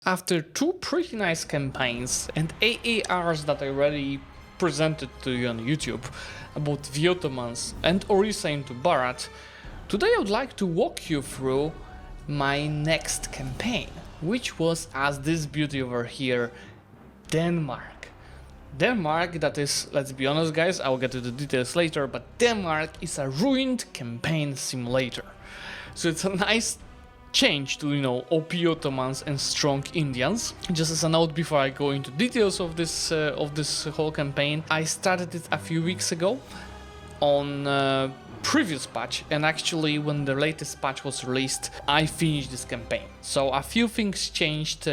After two pretty nice campaigns and AARs that I already presented to you on YouTube about the Ottomans and Orissa into Bharat, today I would like to walk you through my next campaign, which was as this beauty over here, Denmark. Denmark, that is, let's be honest guys, I'll get to the details later, but Denmark is a ruined campaign simulator. So it's a nice change to, OP Ottomans and strong Indians. Just as a note before I go into details of this whole campaign, I started it a few weeks ago on previous patch, and actually when the latest patch was released I finished this campaign. So a few things changed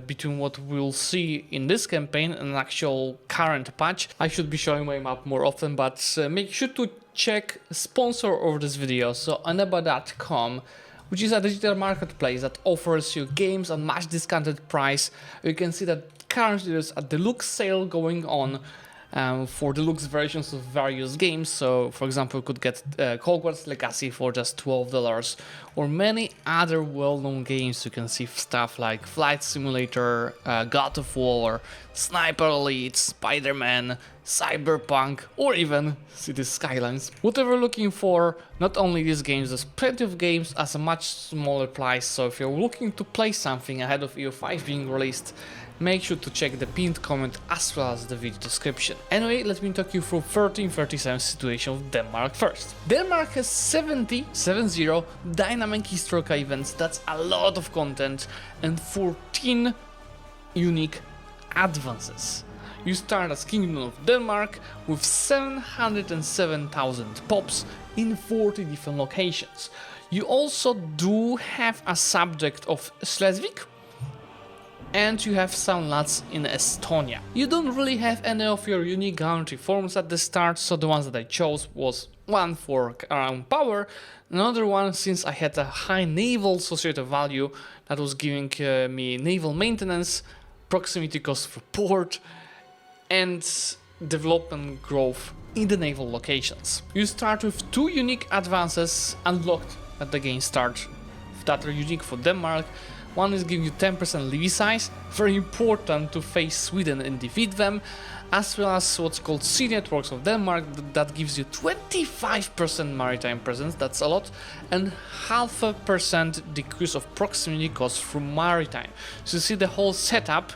between what we'll see in this campaign and actual current patch. I should be showing my map more often, but make sure to check sponsor of this video, so aneba.com, which is a digital marketplace that offers you games at much discounted price. You can see that currently there's a deluxe sale going on for deluxe versions of various games. So for example, you could get Hogwarts Legacy for just $12, or many other well-known games. You can see stuff like Flight Simulator, God of War, Sniper Elite, Spider-Man, Cyberpunk, or even City Skylines. Whatever you're looking for, not only these games, there's plenty of games at a much smaller price. So if you're looking to play something ahead of EU5 being released, make sure to check the pinned comment as well as the video description. Anyway, let me talk you through 1337 situation of Denmark first. Denmark has 70 dynamic historical events, that's a lot of content, and 14 unique advances. You start as Kingdom of Denmark with 707,000 pops in 40 different locations. You also do have a subject of Zlewikk, and you have some lands in Estonia. You don't really have any of your unique country forms at the start, so the ones that I chose was one for around power, another one since I had a high naval associated value that was giving me naval maintenance, proximity cost for port, and development growth in the naval locations. You start with two unique advances unlocked at the game start that are unique for Denmark. One is giving you 10% levy size, very important to face Sweden and defeat them, as well as what's called Sea Networks of Denmark, that gives you 25% maritime presence, that's a lot, and 0.5% decrease of proximity cost from maritime. So you see the whole setup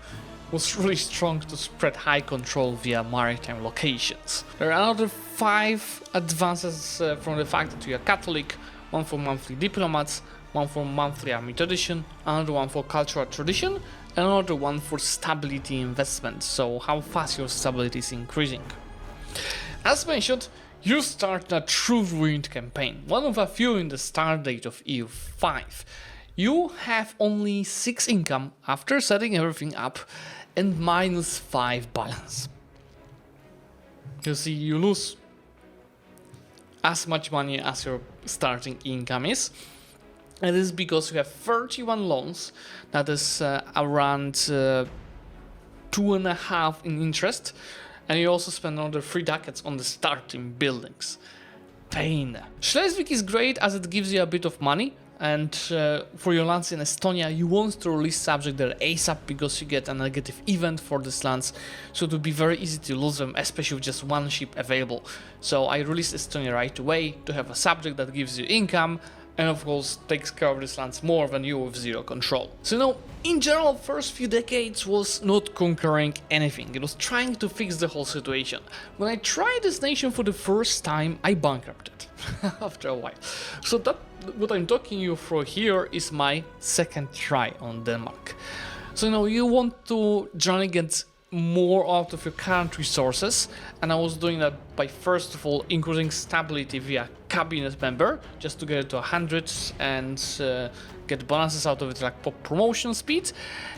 was really strong to spread high control via maritime locations. There are another 5 advances from the fact that you are Catholic, one for monthly diplomats, one for monthly army tradition, another one for cultural tradition, and another one for stability investment, so how fast your stability is increasing. As mentioned, you start a true ruined campaign, one of a few in the start date of EU5. You have only 6 income after setting everything up and -5 balance. You see, you lose as much money as your starting income is. And this is because you have 31 loans, that is around 2.5 in interest, and you also spend another 3 ducats on the starting buildings. Pain. Zlewikk is great as it gives you a bit of money, and for your lands in Estonia you want to release subject there ASAP because you get a negative event for these lands, so it would be very easy to lose them, especially with just one ship available. So I released Estonia right away to have a subject that gives you income, and of course takes care of these lands more than you with 0 control. So in general, first few decades was not conquering anything, it was trying to fix the whole situation. When I tried this nation for the first time, I bankrupted after a while. So that what I'm talking you through here is my second try on Denmark. So you want to generally get more out of your current resources, and I was doing that by first of all increasing stability via cabinet member just to get it to 100 and get bonuses out of it like pop promotion speed,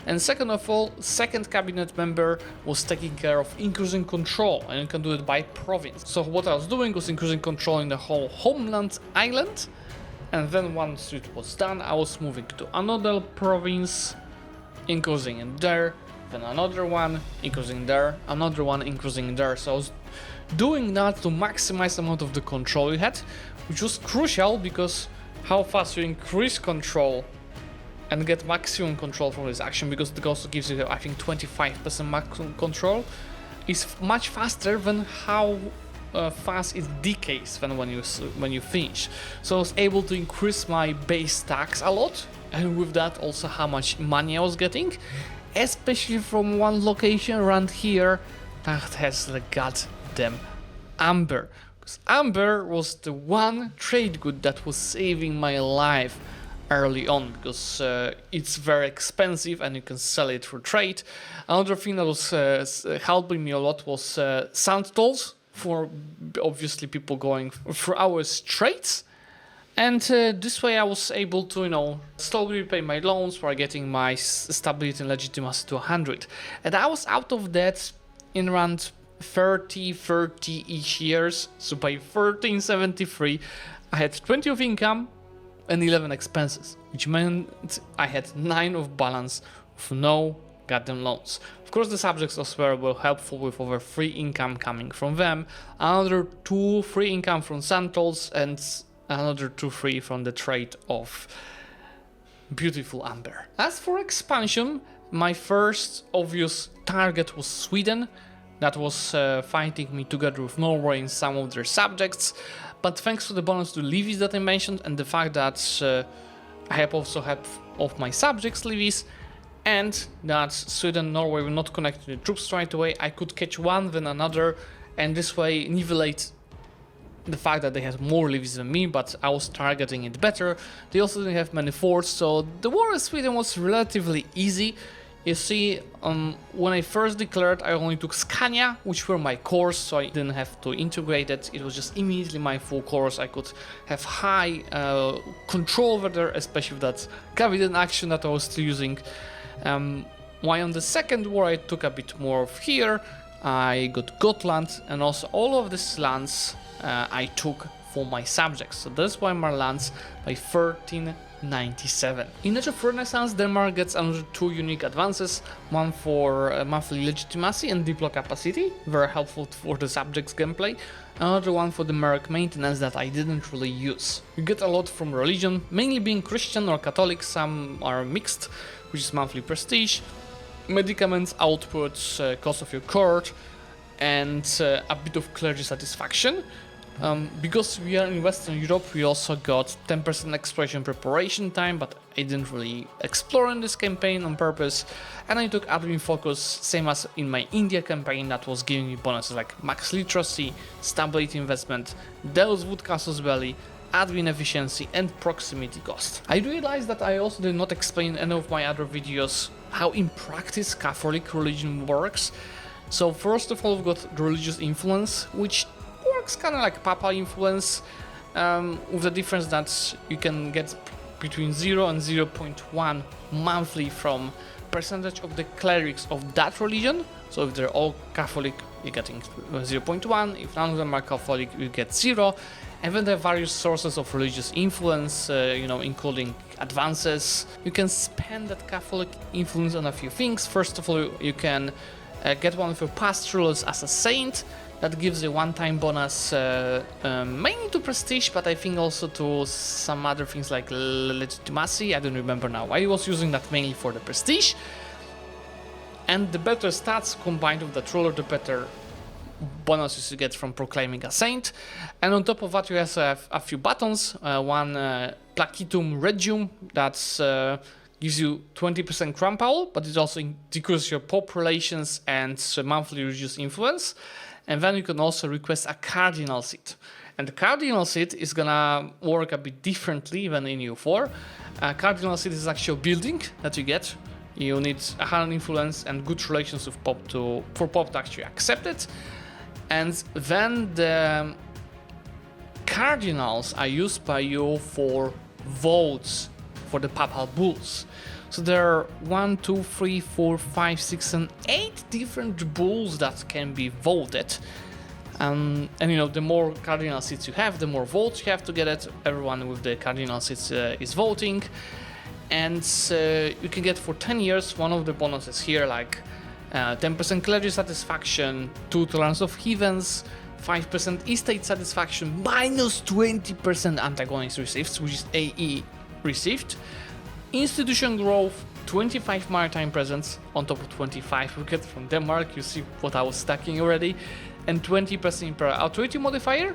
and second of all, second cabinet member was taking care of increasing control, and you can do it by province. So what I was doing was increasing control in the whole homeland island, and then once it was done I was moving to another province, increasing in there, then another one, increasing there, another one, increasing there. So I was doing that to maximize the amount of the control you had, which was crucial because how fast you increase control and get maximum control from this action, because it also gives you, I think, 25% maximum control, is much faster than how fast it decays than when you finish. So I was able to increase my base stacks a lot, and with that also how much money I was getting, especially from one location around here that has the goddamn amber. Because amber was the one trade good that was saving my life early on, because it's very expensive and you can sell it for trade. Another thing that was helping me a lot was sand tolls, for obviously people going through our straits. And this way I was able to, you know, slowly repay my loans while getting my stability and legitimacy to 100. And I was out of debt in around 30 each years. So by 1373 I had 20 of income and 11 expenses, which meant I had 9 of balance with no goddamn loans. Of course, the subjects as well were helpful with over 3 income coming from them, another 2 free income from Santals, and another 2 free from the trade of beautiful amber. As for expansion, my first obvious target was Sweden. That was fighting me together with Norway in some of their subjects, but thanks to the bonus to levies that I mentioned, and the fact that I have also help of my subjects levies, and that Sweden and Norway were not connected to the troops right away, I could catch one then another, and this way nivellate the fact that they had more levies than me, but I was targeting it better. They also didn't have many forts, so the war with Sweden was relatively easy. You see, when I first declared, I only took Scania, which were my cores, so I didn't have to integrate it. It was just immediately my full cores. I could have high control over there, especially with that Gavidan action that I was still using. While on the second war I took a bit more of here, I got Gotland, and also all of these lands I took for my subjects. So that's why my lands by 1397. In Age of Renaissance, Denmark gets another 2 unique advances, one for monthly legitimacy and diplo capacity, very helpful for the subjects gameplay, another one for the merc maintenance that I didn't really use. You get a lot from religion, mainly being Christian or Catholic, some are mixed, which is monthly prestige, medicaments, outputs, cost of your court, and a bit of clergy satisfaction. Because we are in Western Europe, we also got 10% exploration preparation time, but I didn't really explore in this campaign on purpose, and I took admin focus, same as in my India campaign that was giving me bonuses like max literacy, stability investment, Deus Wood Casus Belli, admin efficiency, and proximity cost. I realized that I also did not explain in any of my other videos how in practice Catholic religion works. So first of all, we've got the religious influence, which works kind of like Papal influence, with the difference that you can get between 0 and 0.1 monthly from percentage of the clerics of that religion. So if they're all Catholic, you're getting 0.1, if none of them are Catholic, you get 0. And then there are various sources of religious influence, including advances. You can spend that Catholic influence on a few things. First of all, you can get one of your pastorals as a saint. That gives a one-time bonus, mainly to prestige, but I think also to some other things like legitimacy. I don't remember now. I was using that mainly for the prestige. And the better stats combined with that ruler, the better bonuses you get from proclaiming a saint. And on top of that, you also have a few buttons. One Placitum Regium that gives you 20% crown power, but it also decreases your populations and monthly religious influence. And then you can also request a cardinal seat. And the cardinal seat is gonna work a bit differently than in EU4. A cardinal seat is actually a building that you get. You need a high influence and good relations with Pope for Pope to actually accept it. And then the cardinals are used by you for votes for the papal bulls. So there are 1, 2, 3, 4, 5, 6, and 8 different bulls that can be voted. And the more cardinal seats you have, the more votes you have to get it. Everyone with the cardinal seats is voting. And you can get for 10 years one of the bonuses here, like 10% clergy satisfaction, 2 tolerance of heathens, 5% estate satisfaction, minus 20% antagonist received, which is AE received. Institution growth, 25 maritime presence on top of 25 we get from Denmark, you see what I was stacking already, and 20% Imperial Authority modifier.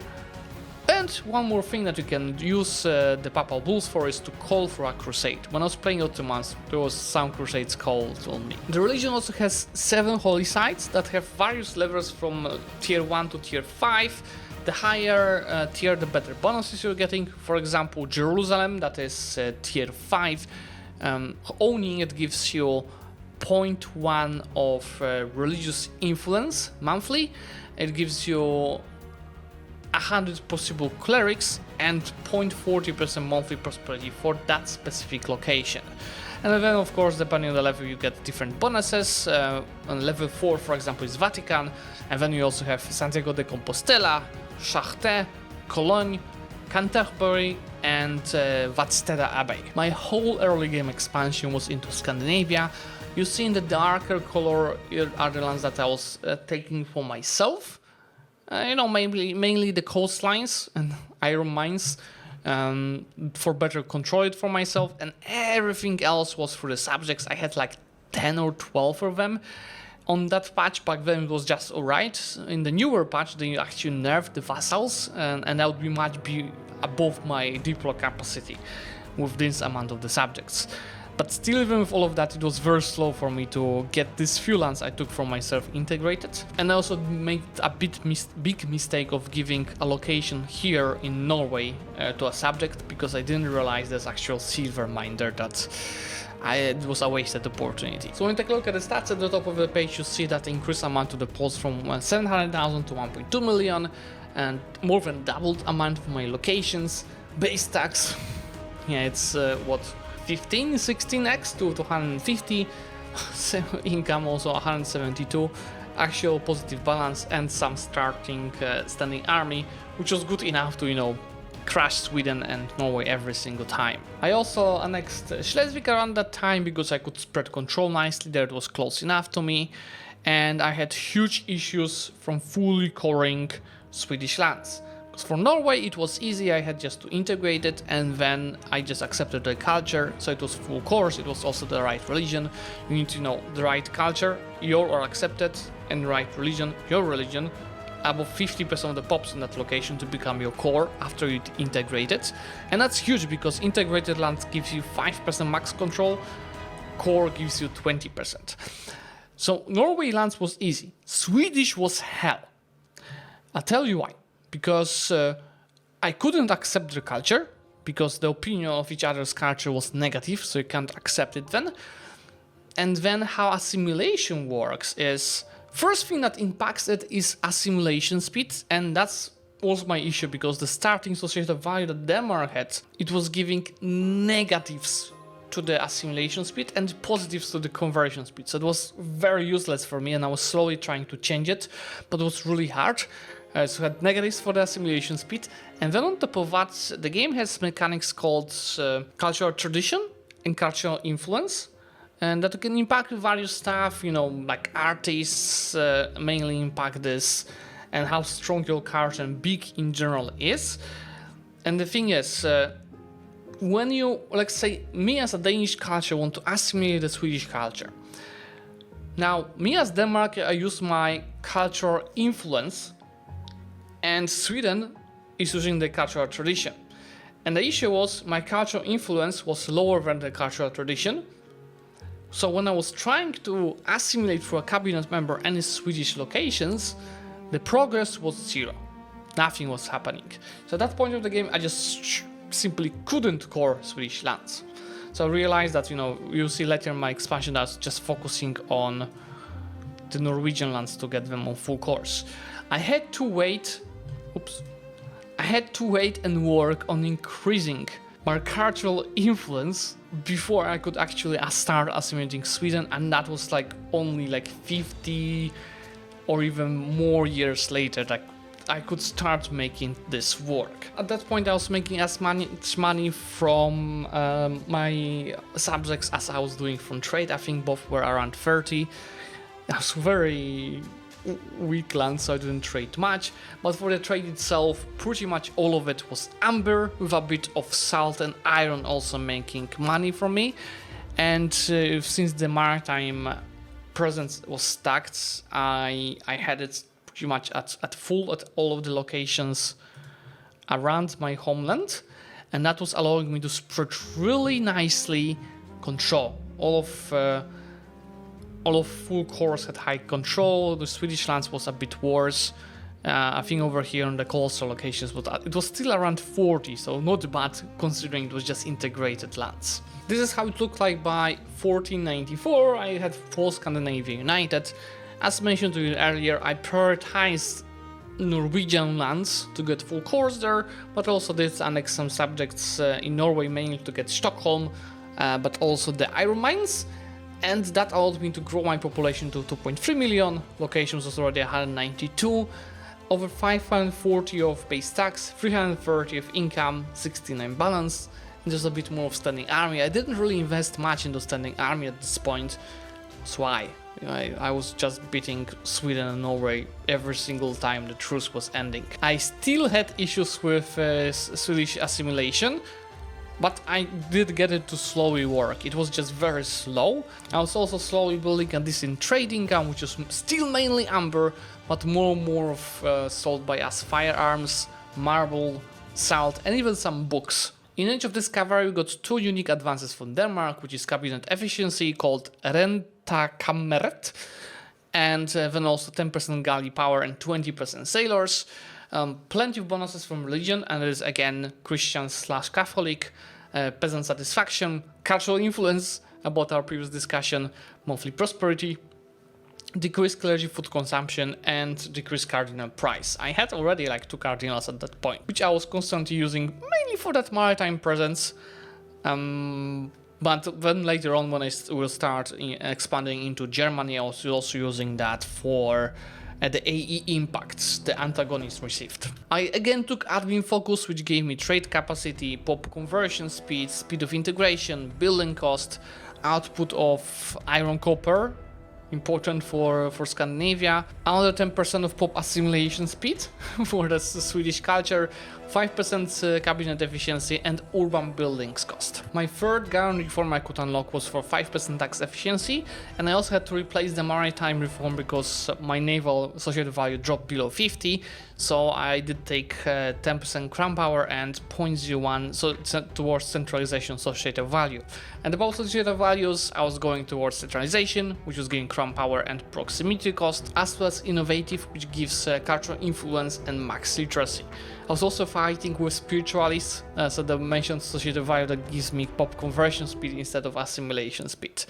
And one more thing that you can use the Papal Bulls for is to call for a crusade. When I was playing Ottomans, there was some crusades called on me. The religion also has 7 holy sites that have various levels from tier 1 to tier 5. The higher tier, the better bonuses you're getting. For example, Jerusalem, that is tier 5. Owning it gives you 0.1 of religious influence monthly. It gives you 100 possible clerics and 0.40% monthly prosperity for that specific location. And then of course, depending on the level, you get different bonuses. On level 4, for example, is Vatican, and then you also have Santiago de Compostela, Chartres, Cologne, Canterbury, and Vadsteda Abbey. My whole early game expansion was into Scandinavia. You see in the darker color are the lands that I was taking for myself. Mainly the coastlines and iron mines for better control it for myself, and everything else was for the subjects. I had like 10 or 12 of them. On that patch back then it was just alright. In the newer patch they actually nerfed the vassals, and that would be much above my deploy capacity with this amount of the subjects. But still, even with all of that, it was very slow for me to get these few lands I took from myself integrated. And I also made a big mistake of giving a location here in Norway to a subject, because I didn't realize there's actual silver mine there. It was a wasted opportunity. So when you take a look at the stats at the top of the page, you see that the increased amount to the polls from 700,000 to 1.2 million, and more than doubled amount of my locations. Base tax, yeah, it's 16x to 250, income also 172, actual positive balance, and some starting standing army, which was good enough to, crash Sweden and Norway every single time. I also annexed Zlewikk around that time because I could spread control nicely there, it was close enough to me, and I had huge issues from fully coring Swedish lands. For Norway it was easy, I had just to integrate it, and then I just accepted the culture, so it was full course, it was also the right religion. You need to know the right culture, your or accepted, and right religion, your religion, above 50% of the pops in that location to become your core after you integrate it. And that's huge because integrated lands gives you 5% max control, core gives you 20%. So Norway lands was easy, Swedish was hell. I'll tell you why. Because I couldn't accept their culture, because the opinion of each other's culture was negative, so you can't accept it then. And then how assimilation works is, first thing that impacts it is assimilation speed, and that's was my issue, because the starting associated value that Denmark had, it was giving negatives to the assimilation speed and positives to the conversion speed. So it was very useless for me, and I was slowly trying to change it, but it was really hard. So I had negatives for the assimilation speed, and then on top of that, the game has mechanics called cultural tradition and cultural influence, and that can impact various stuff, like artists mainly impact this, and how strong your culture and big in general is. And the thing is, when you, let's say, me as a Danish culture want to assimilate the Swedish culture. Now, me as Denmark, I use my cultural influence, and Sweden is using the cultural tradition. And the issue was my cultural influence was lower than the cultural tradition. So when I was trying to assimilate through a cabinet member any Swedish locations, the progress was 0. Nothing was happening. So at that point of the game, I just simply couldn't core Swedish lands. So I realized that, you'll see later in my expansion that I was just focusing on the Norwegian lands to get them on full course. I had to wait and work on increasing my cultural influence before I could actually start assimilating Sweden, and that was only 50 or even more years later that I could start making this work. At that point I was making as much money from my subjects as I was doing from trade. I think both were around 30. I was very weak land, so I didn't trade much. But for the trade itself, pretty much all of it was amber, with a bit of salt and iron also making money for me. And since the maritime presence was stacked, I had it pretty much at full at all of the locations around my homeland, and that was allowing me to spread really nicely control. All of full cores had high control. The Swedish lands was a bit worse. I think over here on the coastal locations, but it was still around 40, so not bad considering it was just integrated lands. This is how it looked like by 1494. I had full Scandinavia united. As mentioned to you earlier, I prioritized Norwegian lands to get full cores there, but also did annex some subjects in Norway, mainly to get Stockholm, but also the iron mines. And that allowed me to grow my population to 2.3 million. Locations was already 192. Over 540 of base tax, 330 of income, 69 balance, and just a bit more of standing army. I didn't really invest much into standing army at this point. That's why. I was just beating Sweden and Norway every single time the truce was ending. I still had issues with Swedish assimilation, but I did get it to slowly work. It was just very slow. I was also slowly building a decent trade income, which was still mainly amber, but more and more of sold by us firearms, marble, salt, and even some books. In Age of Discovery, we got two unique advances from Denmark, which is cabinet efficiency called Rentakammeret, and then also 10% galley power and 20% sailors. Plenty of bonuses from religion, and there is again Christian/Catholic, peasant satisfaction, cultural influence about our previous discussion, monthly prosperity, decreased clergy food consumption, and decreased cardinal price. I had already like 2 cardinals at that point, which I was constantly using mainly for that maritime presence. But then later on, when I will start expanding into Germany, I was also using that for the AE impacts the antagonist received. I again took admin focus, which gave me trade capacity, pop conversion speed, speed of integration, building cost, output of iron copper, important for Scandinavia, another 10% of pop assimilation speed for the Swedish culture, 5% cabinet efficiency, and urban buildings cost. My third guarantee reform I could unlock was for 5% tax efficiency, and I also had to replace the maritime reform because my naval associated value dropped below 50, so I did take 10% crown power and 0.01 so towards centralization associated value. And about associated values, I was going towards centralization, which was giving crown power and proximity cost, as well as innovative, which gives cultural influence and max literacy. I was also fighting with spiritualists, so the mentioned associated value that gives me pop conversion speed instead of assimilation speed.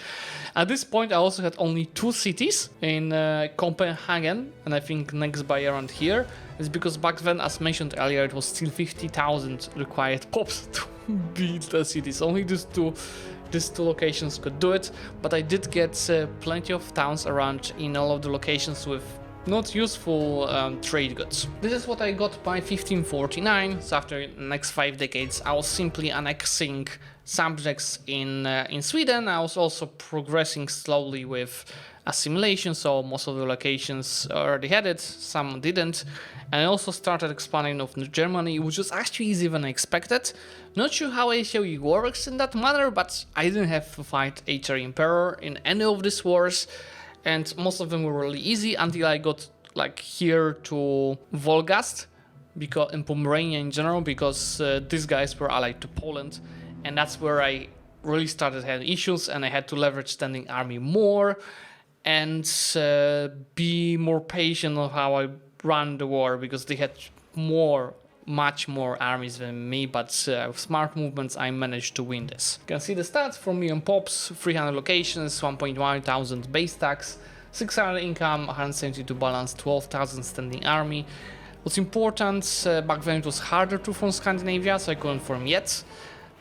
At this point, I also had only 2 cities in Copenhagen, and I think next by around here. It's because back then, as mentioned earlier, it was still 50,000 required pops to beat the cities. Only these two locations could do it, but I did get plenty of towns around in all of the locations with not useful trade goods. This is what I got by 1549, so after the next 5 decades I was simply annexing subjects in Sweden. I was also progressing slowly with assimilation, so most of the locations already had it, some didn't. And I also started expanding of Germany, which was actually easier than I expected. Not sure how HOE works in that manner, but I didn't have to fight HR Emperor in any of these wars, and most of them were really easy until I got like here to Wolgast, because in Pomerania in general, because these guys were allied to Poland, and that's where I really started having issues, and I had to leverage standing army more and be more patient on how I run the war, because they had much more armies than me, but with smart movements I managed to win this. You can see the stats from me on pops: 300 locations, 1.1 thousand base tax, 600 income, 172 balance, 12,000 standing army. What's important, back then it was harder to form Scandinavia, so I couldn't form yet.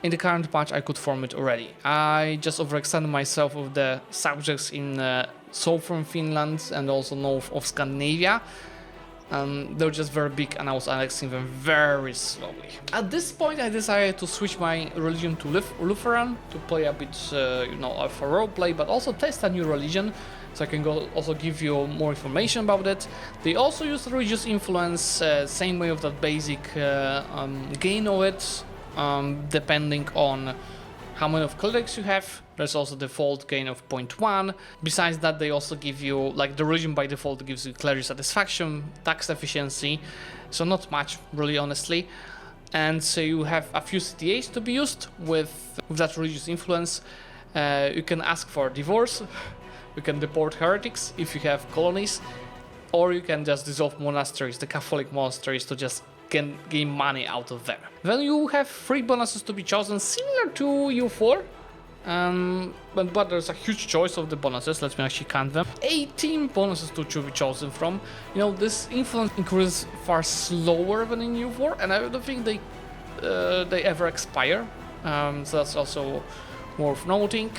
In the current patch I could form it already. I just overextended myself with the subjects in southern Finland and also north of Scandinavia. They were just very big, and I was annexing them very slowly. At this point I decided to switch my religion to Lutheran, to play a bit of a roleplay, but also test a new religion, so I can also give you more information about it. They also use religious influence, same way of that basic gain of it, depending on how many of clerics you have. There's also default gain of 0.1. Besides that, they also give you, like the religion by default gives you cleric satisfaction, tax efficiency, so not much really, honestly. And so you have a few CTAs to be used with that religious influence. You can ask for divorce, you can deport heretics if you have colonies, or you can just dissolve monasteries, the Catholic monasteries, to just gain money out of them. Then you have 3 bonuses to be chosen, similar to EU4, but there's a huge choice of the bonuses. Let me actually count them. 18 bonuses to be chosen from. You know, this influence increases far slower than in EU4, and I don't think they ever expire. So that's also worth noting.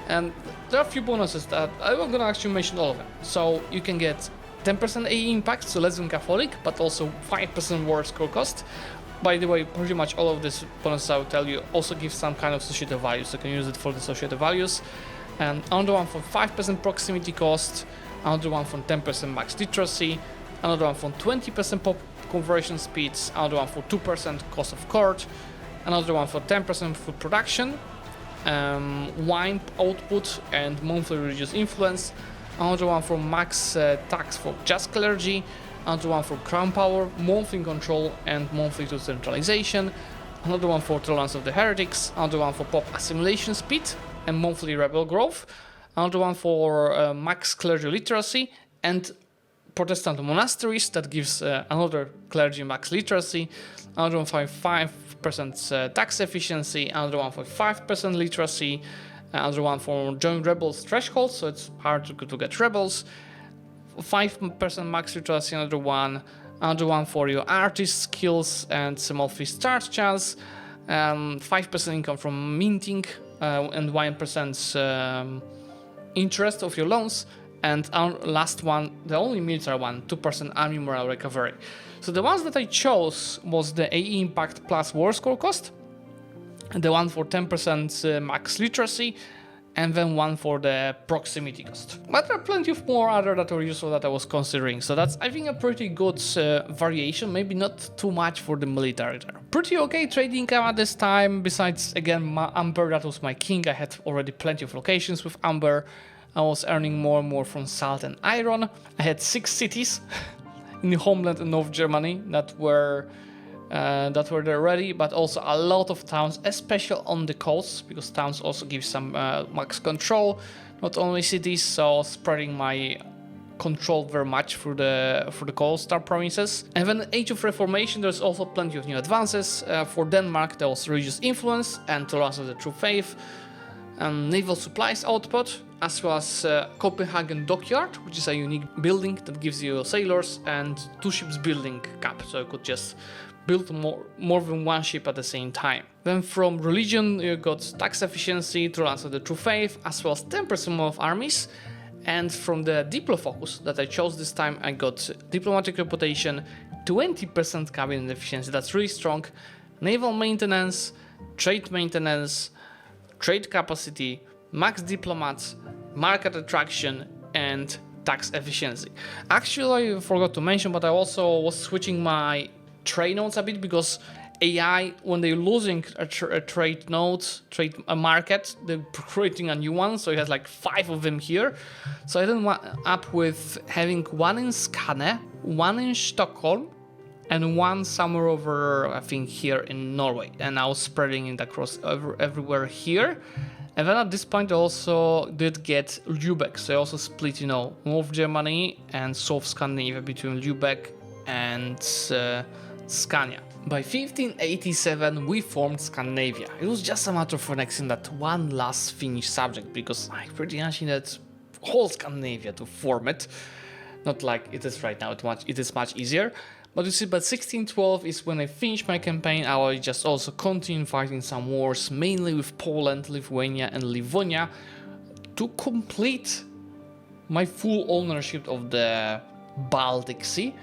And there are a few bonuses that I'm gonna actually mention all of them. So you can get 10% AE impact, so less than Catholic, but also 5% war score cost. By the way, pretty much all of these bonuses I will tell you also give some kind of associated values, so you can use it for the associated values. And another one for 5% proximity cost, another one for 10% max literacy, another one for 20% pop conversion speeds, another one for 2% cost of court, another one for 10% food production, wine output and monthly religious influence, another one for max tax for just clergy, another one for crown power, monthly control and monthly decentralization, another one for tolerance of the heretics, another one for pop assimilation speed and monthly rebel growth, another one for max clergy literacy and Protestant monasteries, that gives another clergy max literacy, another one for 5% tax efficiency, another one for 5% literacy, another one for join rebels threshold, so it's hard to get rebels, 5% max literacy, another one for your artist skills and some of his start chance, 5% income from minting and 1% interest of your loans, and our last one, the only military one, 2% army morale recovery. So the ones that I chose was the AE impact plus war score cost, the one for 10% max literacy, and then one for the proximity cost. But there are plenty of more other that were useful that I was considering, so that's, I think, a pretty good variation, maybe not too much for the military there. Pretty okay trading income at this time, besides, again, Amber, that was my king. I had already plenty of locations with Amber. I was earning more and more from salt and iron. I had 6 cities in the homeland and North Germany that were there already, but also a lot of towns, especially on the coast, because towns also give some max control, not only cities, so spreading my control very much through the coastal provinces. And then Age of Reformation, there's also plenty of new advances. For Denmark, there was religious influence and tolerance of the true faith, and naval supplies output, as well as Copenhagen Dockyard, which is a unique building that gives you sailors, and 2 ships building cap, so you could just build more than 1 ship at the same time. Then from religion, you got tax efficiency, tolerance of the true faith, as well as 10% more of armies. And from the Diplo focus that I chose this time, I got diplomatic reputation, 20% cabinet efficiency, that's really strong, naval maintenance, trade capacity, max diplomats, market attraction, and tax efficiency. Actually, I forgot to mention, but I also was switching my trade nodes a bit, because AI, when they're losing a trade node, a market, they're creating a new one, so it has like 5 of them here. So I ended up with having 1 in Skane, 1 in Stockholm, and 1 somewhere over, I think, here in Norway. And I was spreading it across everywhere here. And then at this point I also did get Zlewikk, so I also split, North Germany and South Scandinavia between Zlewikk and Scania. By 1587 we formed Scandinavia. It was just a matter of annexing that one last Finnish subject, because I pretty much needed whole Scandinavia to form it. Not like it is right now, it is much easier. But you see, by 1612 is when I finished my campaign. I will just also continue fighting some wars, mainly with Poland, Lithuania and Livonia, to complete my full ownership of the Baltic Sea.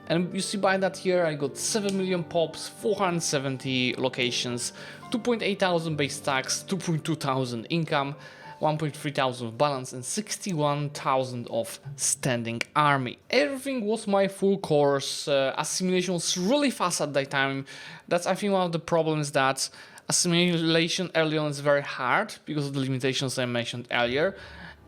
And you see, by that year I got 7 million pops, 470 locations, 2,800 base tax, 2,200 income. 1.3 thousand of balance, and 61,000 of standing army. Everything was my full course. Assimilation was really fast at that time. That's, I think, one of the problems, that assimilation early on is very hard because of the limitations I mentioned earlier.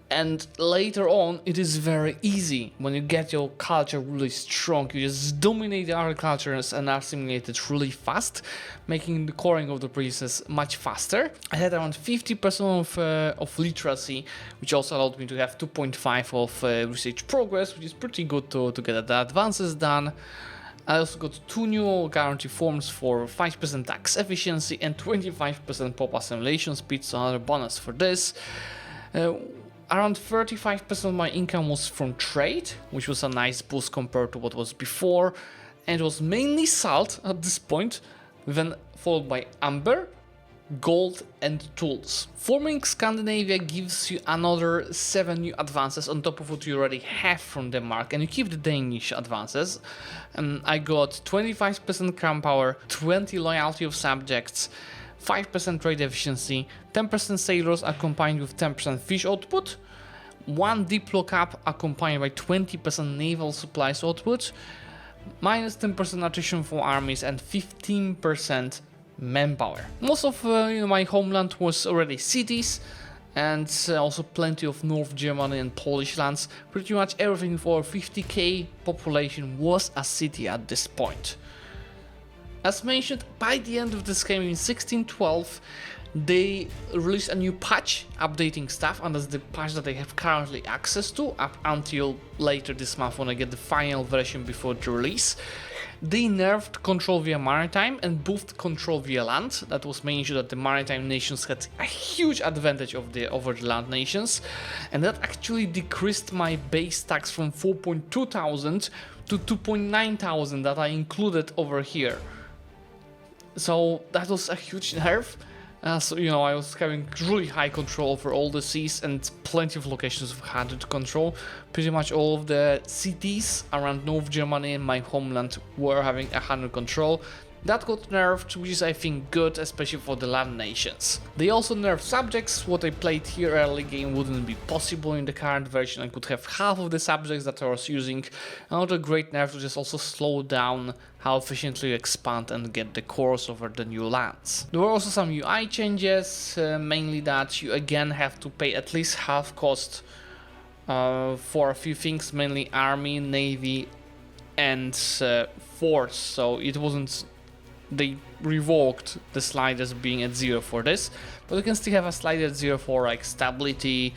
And later on, it is very easy. When you get your culture really strong, you just dominate the other cultures and assimilate it really fast, making the coring of the process much faster. I had around 50% of literacy, which also allowed me to have 2.5 of research progress, which is pretty good to get the advances done. I also got 2 new guarantee forms for 5% tax efficiency and 25% pop assimilation speed, so another bonus for this. Around 35% of my income was from trade, which was a nice boost compared to what was before, and it was mainly salt at this point, then followed by amber, gold and tools. Forming Scandinavia gives you another 7 new advances on top of what you already have from Denmark, and you keep the Danish advances. I got 25% crown power, 20 loyalty of subjects, 5% trade efficiency, 10% sailors accompanied with 10% fish output, 1 diplo cap accompanied by 20% naval supplies output, minus 10% attrition for armies, and 15% manpower. Most of my homeland was already cities, and also plenty of North Germany and Polish lands. Pretty much everything for 50k population was a city at this point. As mentioned, by the end of this game in 1612, they released a new patch updating stuff, and that's the patch that I have currently access to up until later this month when I get the final version before the release. They nerfed control via maritime and boosted control via land. That was main issue, that the maritime nations had a huge advantage over the land nations, and that actually decreased my base tax from 4.2 thousand to 2.9 thousand that I included over here. So that was a huge nerf. So I was having really high control over all the seas and plenty of locations of 100 control. Pretty much all of the cities around North Germany and my homeland were having 100 control. That got nerfed, which is, I think, good, especially for the land nations. They also nerfed subjects. What I played here early game wouldn't be possible in the current version. I could have half of the subjects that I was using. Another great nerf to just also slow down how efficiently you expand and get the cores over the new lands. There were also some UI changes, mainly that you again have to pay at least half cost for a few things, mainly army, navy, and force. So it wasn't. They revoked the sliders being at 0 for this, but you can still have a slider at 0 for like stability,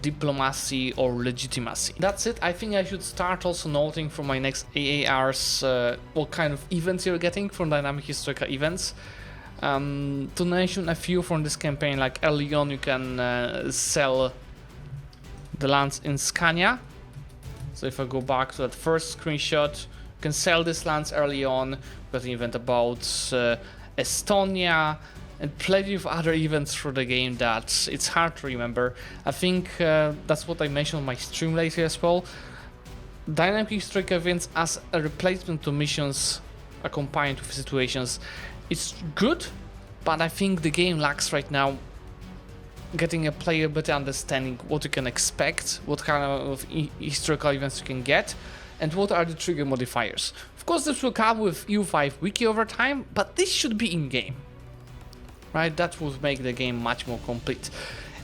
diplomacy or legitimacy. That's it. I think I should start also noting from my next AARs what kind of events you're getting from dynamic historical events. To mention a few from this campaign, like early on you can sell the lands in Scania. So if I go back to that first screenshot, you can sell these lands early on. We got an event about Estonia and plenty of other events through the game that it's hard to remember. I think that's what I mentioned on my stream later as well. Dynamic historical events as a replacement to missions accompanied with situations, it's good, but I think the game lacks right now getting a player better understanding what you can expect, what kind of historical events you can get, and what are the trigger modifiers. Of course, this will come with EU5 wiki over time, but this should be in-game, right? That would make the game much more complete.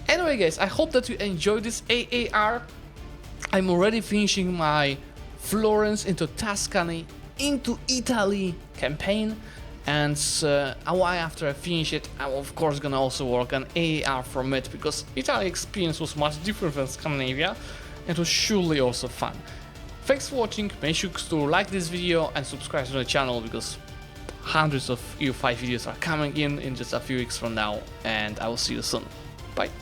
Anyway guys, I hope that you enjoyed this AAR. I'm already finishing my Florence into Tuscany into Italy campaign, and a while after I finish it, I'm of course gonna also work on AAR from it, because Italy experience was much different than Scandinavia, and it was surely also fun. Thanks for watching, make sure to like this video and subscribe to the channel, because hundreds of EU5 videos are coming in just a few weeks from now, and I will see you soon.